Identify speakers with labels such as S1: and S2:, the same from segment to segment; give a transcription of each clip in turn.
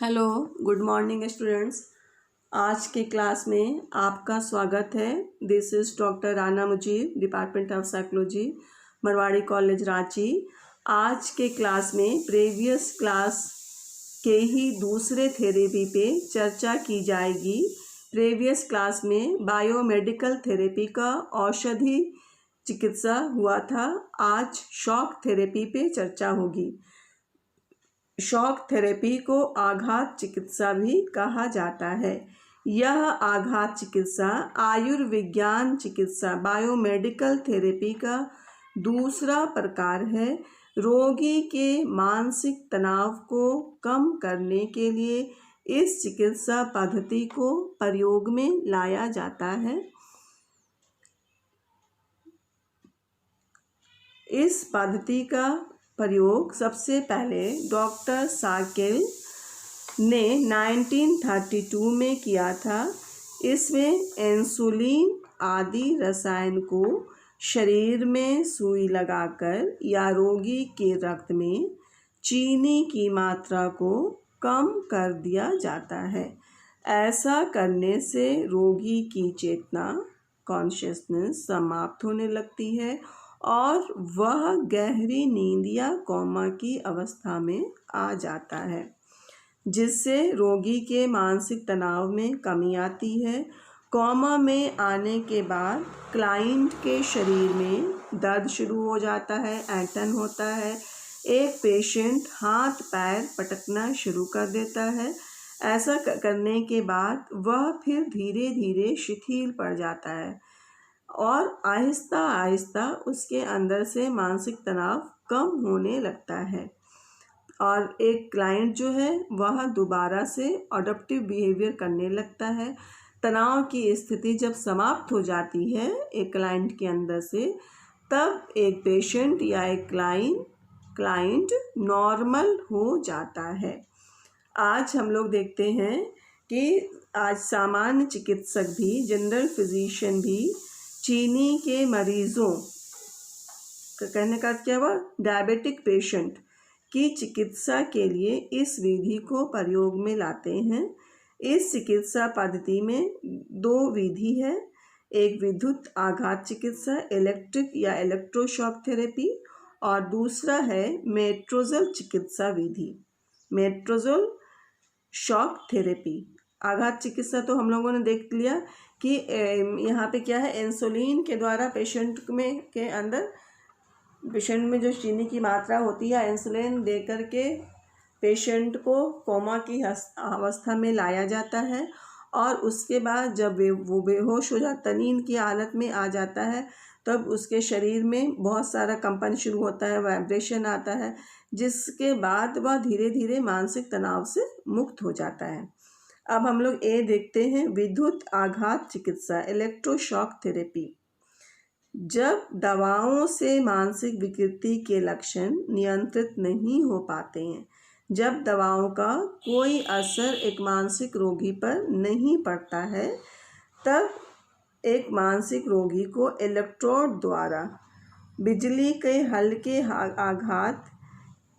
S1: Hello, good morning students. आज के class में आपका स्वागत है। This is doctor Rana Mujeeb, department of psychology, Marwari college Ranchi. आज के क्लास में प्रीवियस क्लास के ही दूसरे थेरेपी पे चर्चा की जाएगी। प्रीवियस क्लास में बायोमेडिकल थेरेपी का औषधि चिकित्सा हुआ था। आज शॉक थेरेपी पे चर्चा होगी। शॉक थेरेपी को आघात चिकित्सा भी कहा जाता है। यह आघात चिकित्सा आयुर्विज्ञान चिकित्सा बायोमेडिकल थेरेपी का दूसरा प्रकार है। रोगी के मानसिक तनाव को कम करने के लिए इस चिकित्सा पद्धति को प्रयोग में लाया जाता है। इस पद्धति का प्रयोग सबसे पहले डॉक्टर सार्केल ने 1932 में किया था। इसमें इंसुलिन आदि रसायन को शरीर में सुई लगाकर या रोगी के रक्त में चीनी की मात्रा को कम कर दिया जाता है। ऐसा करने से रोगी की चेतना कॉन्शियसनेस समाप्त होने लगती है और वह गहरी नींद या कोमा की अवस्था में आ जाता है, जिससे रोगी के मानसिक तनाव में कमी आती है। कोमा में आने के बाद क्लाइंट के शरीर में दर्द शुरू हो जाता है, ऐंठन होता है। एक पेशेंट हाथ पैर पटकना शुरू कर देता है। ऐसा करने के बाद वह फिर धीरे धीरे शिथिल पड़ जाता है और आहिस्ता आहिस्ता उसके अंदर से मानसिक तनाव कम होने लगता है और एक क्लाइंट जो है वह दोबारा से अडॉप्टिव बिहेवियर करने लगता है। तनाव की स्थिति जब समाप्त हो जाती है एक क्लाइंट के अंदर से, तब एक पेशेंट या एक क्लाइंट नॉर्मल हो जाता है। आज हम लोग देखते हैं कि आज सामान्य चिकित्सक भी, जनरल फिजिशियन भी चीनी के मरीजों का कहने का क्या हुआ, डायबिटिक पेशेंट की चिकित्सा के लिए इस विधि को प्रयोग में लाते हैं। इस चिकित्सा पद्धति में दो विधि है। एक विद्युत आघात चिकित्सा इलेक्ट्रिक या इलेक्ट्रोशॉक थेरेपी और दूसरा है मेट्रोजल चिकित्सा विधि, मेट्रोजल शॉक थेरेपी। आघात चिकित्सा तो हम लोगों ने देख लिया कि यहाँ पे क्या है, इंसुलिन के द्वारा पेशेंट में जो चीनी की मात्रा होती है, इंसुलिन दे करके पेशेंट को कोमा की अवस्था में लाया जाता है और उसके बाद जब वो बेहोश हो जाता, नींद की हालत में आ जाता है, तब उसके शरीर में बहुत सारा कंपन शुरू होता है, वाइब्रेशन आता है, जिसके बाद वह धीरे धीरे मानसिक तनाव से मुक्त हो जाता है। अब हम लोग ये देखते हैं विद्युत आघात चिकित्सा इलेक्ट्रोशॉक थेरेपी। जब दवाओं से मानसिक विकृति के लक्षण नियंत्रित नहीं हो पाते हैं, जब दवाओं का कोई असर एक मानसिक रोगी पर नहीं पड़ता है, तब एक मानसिक रोगी को इलेक्ट्रोड द्वारा बिजली के हल्के आघात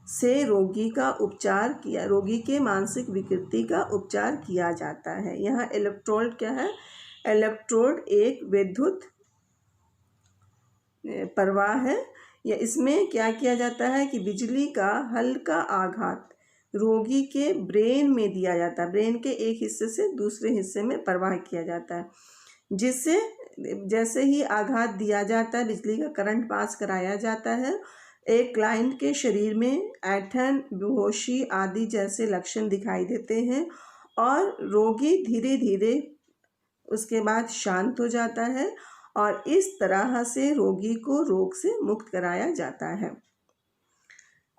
S1: से रोगी के मानसिक विकृति का उपचार किया जाता है। यहाँ इलेक्ट्रोड क्या है, इलेक्ट्रोड एक विद्युत प्रवाह है। या इसमें क्या किया जाता है कि बिजली का हल्का आघात रोगी के ब्रेन में दिया जाता है, ब्रेन के एक हिस्से से दूसरे हिस्से में प्रवाह किया जाता है, जिससे जैसे ही आघात दिया जाता है, बिजली का करंट पास कराया जाता है, एक क्लाइंट के शरीर में ऐंठन, बेहोशी आदि जैसे लक्षण दिखाई देते हैं और रोगी धीरे धीरे उसके बाद शांत हो जाता है और इस तरह से रोगी को रोग से मुक्त कराया जाता है।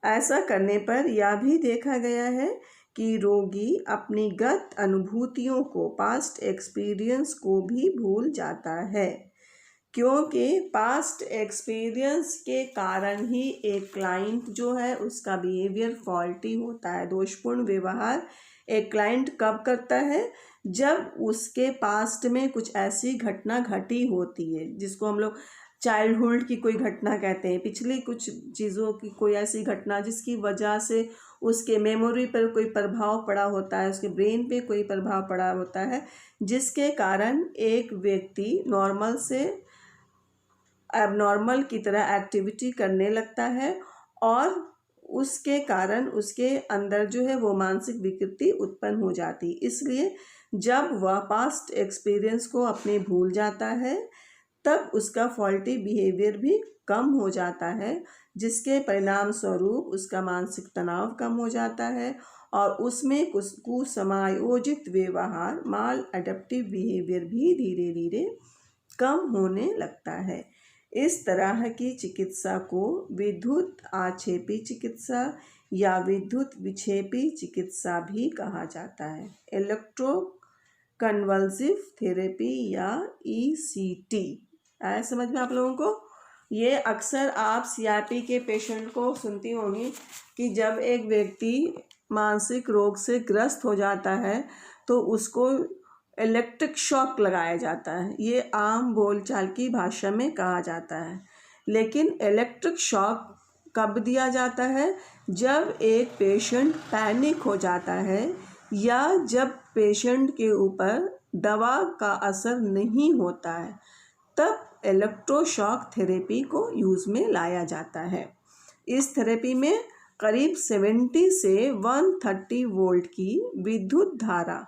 S1: ऐसा करने पर यह भी देखा गया है कि रोगी अपनी गत अनुभूतियों को, पास्ट एक्सपीरियंस को भी भूल जाता है, क्योंकि पास्ट एक्सपीरियंस के कारण ही एक क्लाइंट जो है उसका बिहेवियर फॉल्टी होता है। दोषपूर्ण व्यवहार एक क्लाइंट कब करता है, जब उसके पास्ट में कुछ ऐसी घटना घटी होती है, जिसको हम लोग चाइल्डहुड की कोई घटना कहते हैं, पिछली कुछ चीज़ों की कोई ऐसी घटना जिसकी वजह से उसके मेमोरी पर कोई प्रभाव पड़ा होता है, उसके ब्रेन पे कोई प्रभाव पड़ा होता है, जिसके कारण एक व्यक्ति नॉर्मल से एबनॉर्मल की तरह एक्टिविटी करने लगता है और उसके कारण उसके अंदर जो है वो मानसिक विकृति उत्पन्न हो जाती। इसलिए जब वह पास्ट एक्सपीरियंस को अपने भूल जाता है तब उसका फॉल्टी बिहेवियर भी कम हो जाता है, जिसके परिणाम स्वरूप उसका मानसिक तनाव कम हो जाता है और उसमें कुछ कुसमायोजित व्यवहार माल एडेप्टिव बिहेवियर भी धीरे धीरे कम होने लगता है। इस तरह की चिकित्सा को विद्युत आक्षेपी चिकित्सा या विद्युत विक्षेपी चिकित्सा भी कहा जाता है। इलेक्ट्रो कन्वल्सिव थेरेपी या ECT आया समझ में आप लोगों को? ये अक्सर आप CRP के पेशेंट को सुनती होंगी कि जब एक व्यक्ति मानसिक रोग से ग्रस्त हो जाता है तो उसको इलेक्ट्रिक शॉक लगाया जाता है। ये आम बोलचाल की भाषा में कहा जाता है। लेकिन इलेक्ट्रिक शॉक कब दिया जाता है? जब एक पेशेंट पैनिक हो जाता है या जब पेशेंट के ऊपर दवा का असर नहीं होता है, तब इलेक्ट्रोशॉक थेरेपी को यूज़ में लाया जाता है। इस थेरेपी में करीब 70 से 130 वोल्ट की विद्युत धारा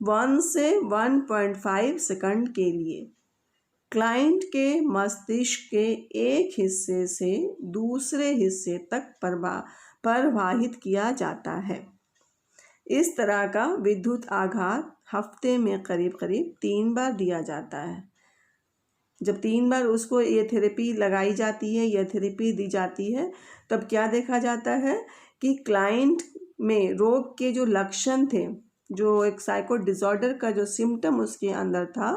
S1: 1 से 1.5 सेकंड के लिए क्लाइंट के मस्तिष्क के एक हिस्से से दूसरे हिस्से तक प्रवाहित किया जाता है। इस तरह का विद्युत आघात हफ्ते में करीब 3 बार दिया जाता है। जब 3 बार उसको ये थेरेपी लगाई जाती है, यह थेरेपी दी जाती है, तब क्या देखा जाता है कि क्लाइंट में रोग के जो लक्षण थे, जो एक साइको डिसऑर्डर का जो सिम्टम उसके अंदर था,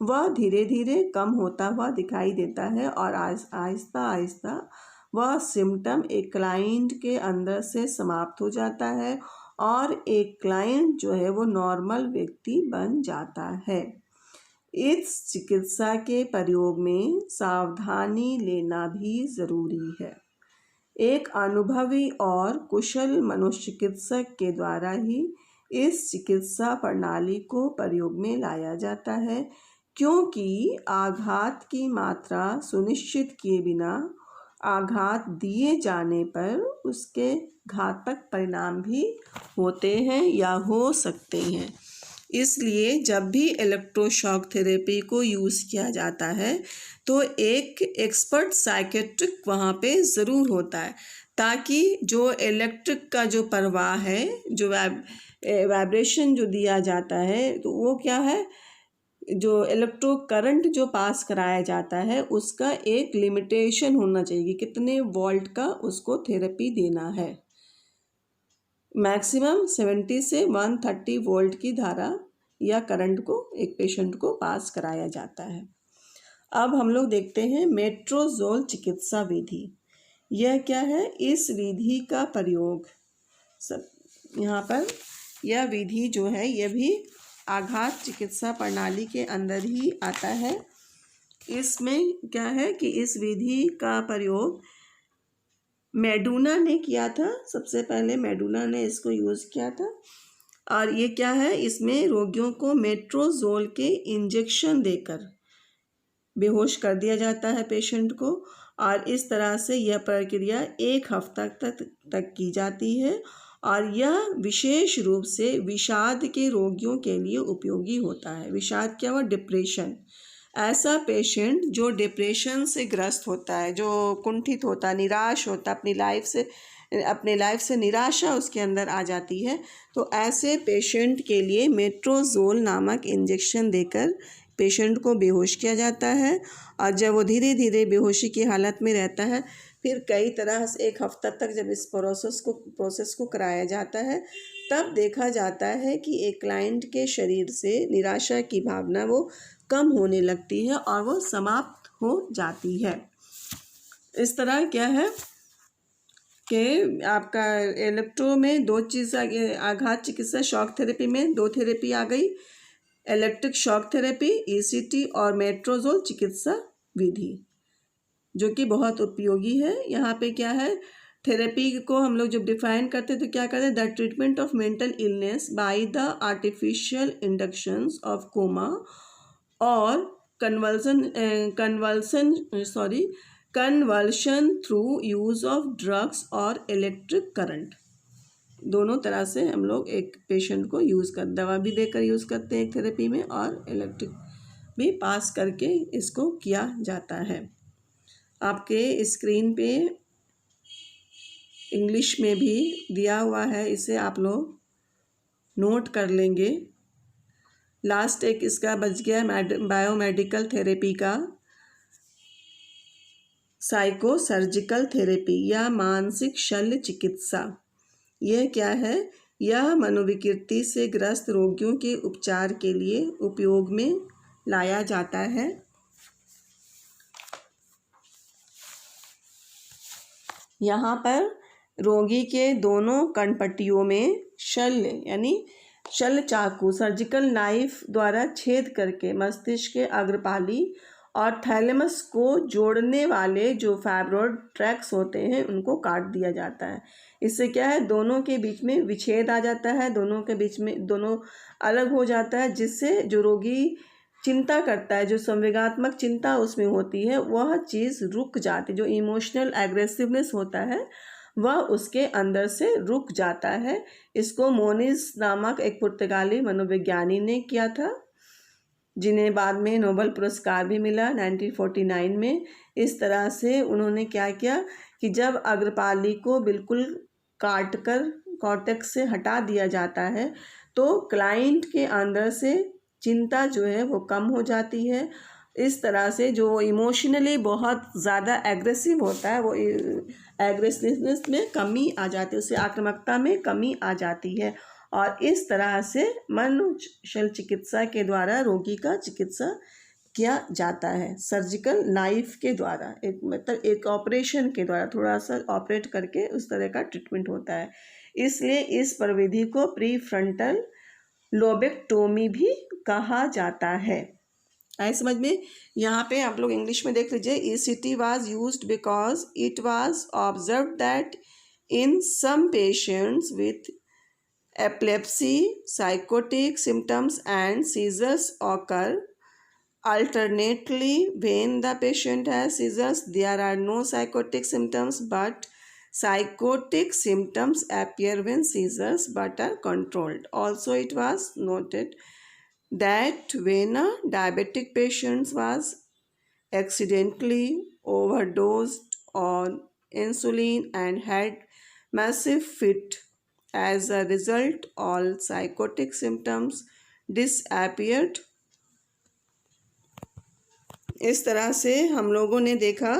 S1: वह धीरे धीरे कम होता हुआ दिखाई देता है और आहिस्ता आहिस्ता वह सिम्टम एक क्लाइंट के अंदर से समाप्त हो जाता है और एक क्लाइंट जो है वो नॉर्मल व्यक्ति बन जाता है। इस चिकित्सा के प्रयोग में सावधानी लेना भी ज़रूरी है। एक अनुभवी और कुशल मनोचिकित्सक के द्वारा ही इस चिकित्सा प्रणाली को प्रयोग में लाया जाता है, क्योंकि आघात की मात्रा सुनिश्चित किए बिना आघात दिए जाने पर उसके घातक परिणाम भी होते हैं या हो सकते हैं। इसलिए जब भी इलेक्ट्रोशॉक थेरेपी को यूज़ किया जाता है तो एक एक्सपर्ट साइकेट्रिक वहाँ पे ज़रूर होता है, ताकि जो इलेक्ट्रिक का जो प्रवाह है, जो वाइब्रेशन जो दिया जाता है, तो वो क्या है, जो इलेक्ट्रो करंट जो पास कराया जाता है उसका एक लिमिटेशन होना चाहिए, कितने वोल्ट का उसको थेरेपी देना है। मैक्सिमम 70 से 130 वोल्ट की धारा या करंट को एक पेशेंट को पास कराया जाता है। अब हम लोग देखते हैं मेट्रोजोल चिकित्सा विधि। यह क्या है? इस विधि का प्रयोग सब यहाँ पर यह विधि जो है यह भी आघात चिकित्सा प्रणाली के अंदर ही आता है। इसमें क्या है कि इस विधि का प्रयोग मेडूना ने किया था। सबसे पहले मेडूना ने इसको यूज़ किया था और ये क्या है, इसमें रोगियों को मेट्रोजोल के इंजेक्शन देकर बेहोश कर दिया जाता है पेशेंट को, और इस तरह से यह प्रक्रिया 1 हफ्ता तक की जाती है और यह विशेष रूप से विषाद के रोगियों के लिए उपयोगी होता है। विषाद क्या हुआ? डिप्रेशन। ऐसा पेशेंट जो डिप्रेशन से ग्रस्त होता है, जो कुंठित होता, निराश होता, अपने लाइफ से निराशा उसके अंदर आ जाती है, तो ऐसे पेशेंट के लिए मेट्रोजोल नामक इंजेक्शन देकर पेशेंट को बेहोश किया जाता है। और जब वो धीरे धीरे बेहोशी की हालत में रहता है, फिर कई तरह से 1 हफ्ता तक जब इस प्रोसेस को कराया जाता है, तब देखा जाता है कि एक क्लाइंट के शरीर से निराशा की भावना वो कम होने लगती है और वो समाप्त हो जाती है। इस तरह क्या है कि आपका इलेक्ट्रो में 2 चीज़ आघात चिकित्सा शॉक थेरेपी में 2 थेरेपी आ गई, इलेक्ट्रिक शॉक थेरेपी ECT और मेट्रोजोल चिकित्सा विधि, जो कि बहुत उपयोगी है। यहाँ पे क्या है, थेरेपी को हम लोग जब डिफाइन करते हैं तो क्या करते हैं, the treatment of mental illness by the artificial inductions of coma और convulsion through use of drugs और इलेक्ट्रिक करंट। दोनों तरह से हम लोग एक पेशेंट को दवा भी देकर यूज़ करते हैं एक थेरेपी में, और इलेक्ट्रिक भी पास करके इसको किया जाता है। आपके स्क्रीन पे इंग्लिश में भी दिया हुआ है, इसे आप लोग नोट कर लेंगे। लास्ट एक इसका बच गया बायोमेडिकल थेरेपी का, साइको सर्जिकल थेरेपी या मानसिक शल्य चिकित्सा। यह क्या है, यह मनोविकृति से ग्रस्त रोगियों के उपचार के लिए उपयोग में लाया जाता है। यहाँ पर रोगी के दोनों कनपट्टियों में शल्य यानी शल्य चाकू सर्जिकल नाइफ द्वारा छेद करके मस्तिष्क के अग्रपाली और थैलेमस को जोड़ने वाले जो फाइब्रोइड ट्रैक्स होते हैं उनको काट दिया जाता है। इससे क्या है, दोनों के बीच में विच्छेद आ जाता है, दोनों के बीच में दोनों अलग हो जाता है, जिससे जो रोगी चिंता करता है, जो संवेगात्मक चिंता उसमें होती है, वह चीज़ रुक जाती, जो इमोशनल एग्रेसिवनेस होता है वह उसके अंदर से रुक जाता है। इसको मोनिस नामक एक पुर्तगाली मनोविज्ञानी ने किया था, जिन्हें बाद में नोबेल पुरस्कार भी मिला 1949 में। इस तरह से उन्होंने क्या किया कि जब अग्रपाली को बिल्कुल काट कर कॉर्टेक्स से हटा दिया जाता है तो क्लाइंट के अंदर से चिंता जो है वो कम हो जाती है। इस तरह से जो इमोशनली बहुत ज़्यादा एग्रेसिव होता है वो एग्रेसिवनेस में कमी आ जाती है, उससे आक्रामकता में कमी आ जाती है, और इस तरह से मनोशल्य चिकित्सा के द्वारा रोगी का चिकित्सा किया जाता है सर्जिकल नाइफ के द्वारा, एक ऑपरेशन के द्वारा थोड़ा सा ऑपरेट करके उस तरह का ट्रीटमेंट होता है। इसलिए इस प्रविधि को प्री फ्रंटल लोबेक्टोमी भी कहा जाता है। आए समझ में। यहाँ पे आप लोग इंग्लिश में देख लीजिए, ECT was used because it was observed that in some patients with epilepsy, psychotic symptoms and seizures occur alternately. When the patient has seizures, there are no psychotic symptoms, but psychotic symptoms appear when seizures but are controlled. Also, it was noted that when a diabetic patient was accidentally overdosed on insulin and had massive fit, as a result all psychotic symptoms disappeared. इस तरह से हम लोगों ने देखा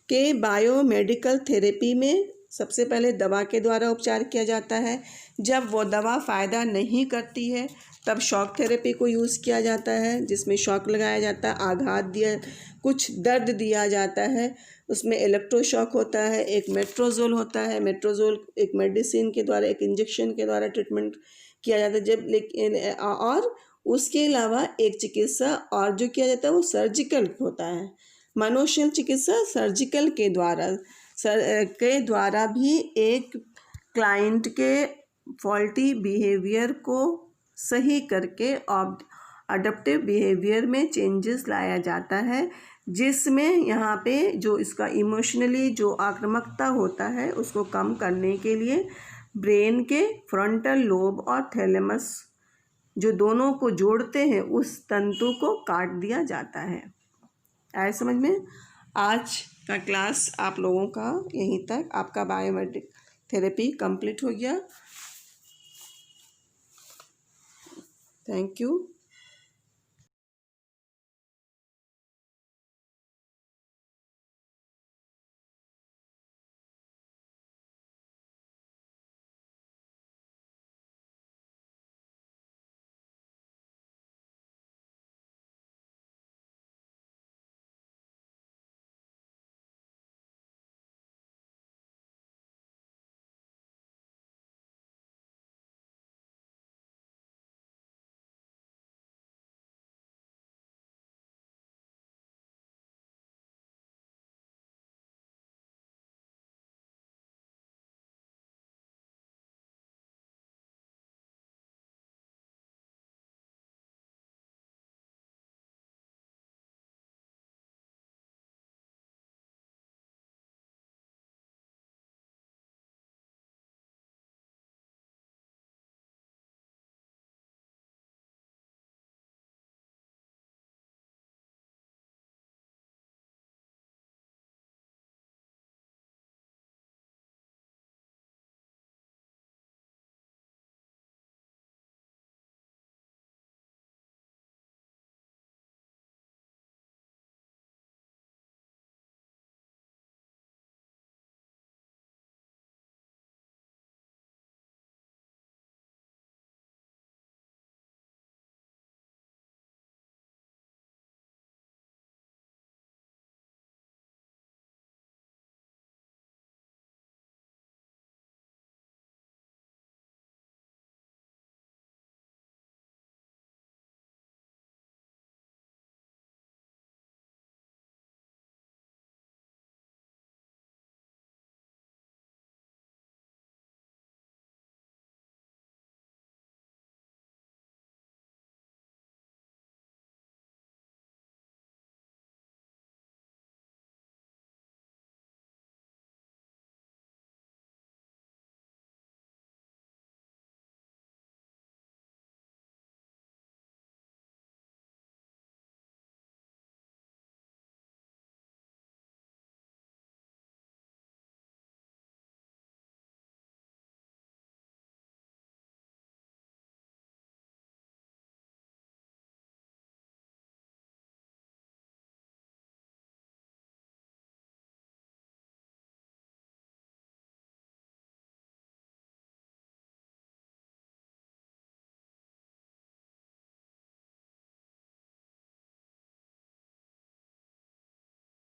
S1: कि biomedical therapy में सबसे पहले दवा के द्वारा उपचार किया जाता है। जब वो दवा फ़ायदा नहीं करती है तब शॉक थेरेपी को यूज़ किया जाता है, जिसमें शॉक लगाया जाता है, आघात दिया, कुछ दर्द दिया जाता है, उसमें इलेक्ट्रोशॉक होता है, एक मेट्रोजोल होता है। मेट्रोजोल एक मेडिसिन के द्वारा, एक इंजेक्शन के द्वारा ट्रीटमेंट किया जाता है। जब लेकिन और उसके अलावा एक चिकित्सा और जो किया जाता है वो सर्जिकल होता है। मनोशल्य चिकित्सा सर्जिकल के द्वारा भी एक क्लाइंट के फॉल्टी बिहेवियर को सही करके अडप्टिव बिहेवियर में चेंजेस लाया जाता है, जिसमें यहाँ पे जो इसका इमोशनली जो आक्रामकता होता है उसको कम करने के लिए ब्रेन के फ्रंटल लोब और थैलेमस जो दोनों को जोड़ते हैं उस तंतु को काट दिया जाता है। आए समझ में। आज का क्लास आप लोगों का यहीं तक, आपका बायोमेडिक थेरेपी कंप्लीट हो गया। Thank you.